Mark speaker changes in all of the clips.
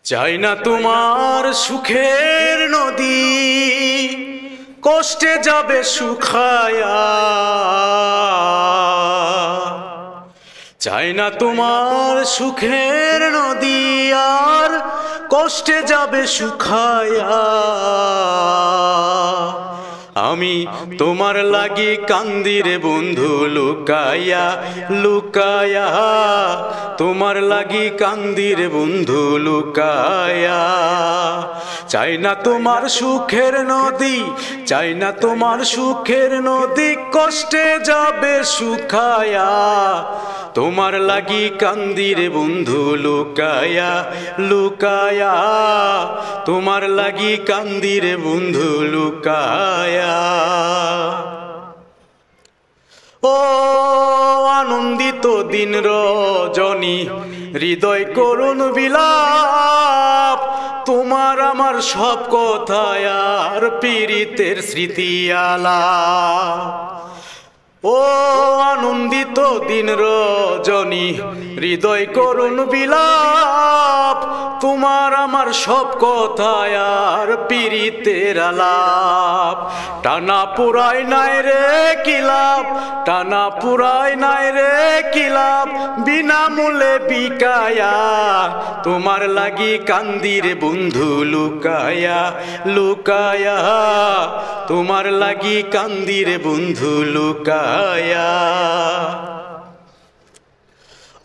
Speaker 1: চাই না তোমার সুখের নদী কষ্টে যাবে শুকায়া। চাই না তোমার সুখের নদী আর কষ্টে যাবে শুকায়া। আমি তোমার লাগি কান্দি রে বন্ধু লুকায়া লুকায়া। তোমার লাগি কান্দি রে বন্ধু লুকায়া। চাই না তোমার সুখের নদী, চাই না তোমার সুখের নদী কষ্টে যাবে শুকায়া। তোমার লাগি কান্দি রে বন্ধু লুকায়া লুকায়া। তোমার লাগি কান্দি রে বন্ধু লুকায়া। ও আনন্দিত দিন রজনী হৃদয় করুণ বিলাপ। তোমার আমার সব কথায় আর পীড়িতের স্মৃতি আলাপ। ও আনন্দিত দিন রজনী হৃদয় করুণ বিলাপ। তোমার আমার সব কথায় আর পীড়িতের আলাপ। টানা পুরাই নাই রে কিলাপ, টানা পুরাই নাই রে কিলাপ বিনামূল্যে বিকায়া। তোমার লাগি কান্দি রে বন্ধু লুকায়া লুকায়া। তোমার লাগি কান্দি রে বন্ধু লুকায়া।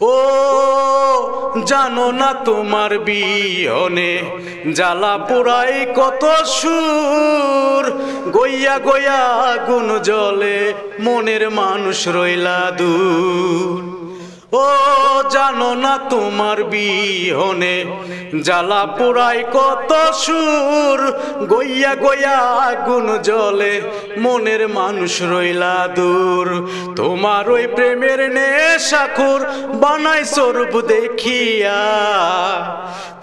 Speaker 1: ও জানো না তোমার বিহনে জ্বালা পোড়াই কত সুর। গইয়া গইয়া আগুন জ্বলে মনের মানুষ রইলা দূর। ও জানো না তোমার বিহনে জ্বালা পোড়াই কত সুর। গইয়া গইয়া আগুন জ্বলে মনের মানুষ রইলা দূর। তোমার ওই প্রেমের নেশাখোর বানাই স্বরূপ দেখিয়া।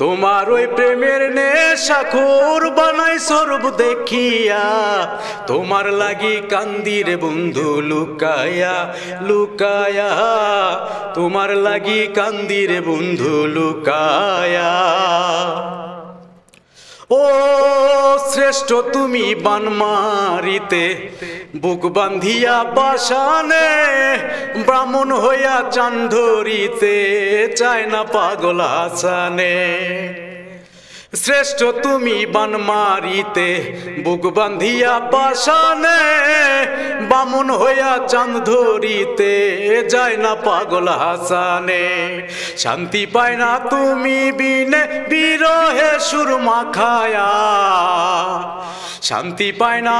Speaker 1: তোমার ওই প্রেমের নেশাখোর বানাই স্বরূপ দেখিয়া। তোমার লাগি কান্দি রে বন্ধু লুকায়া লুকায়া। তোমার লাগি কান্দি রে বন্ধু লুকায়া। ও শ্রেষ্ঠ তুমি বান মারিতে বুক বান্ধিয়া বাসানে। ব্রাহ্মণ হইয়া চান ধরিতে চায় না পাগল হাসানে। শ্রেষ্ঠ তুমি বান মারিতে বুক বান্ধিয়া বাসানে। বামুন হইয়া চাঁদ ধরিতে যায় না পাগল হাসানে। শান্তি পায় না তুমি বিনে বিরহে সুরমা খায়া। শান্তি পায় না।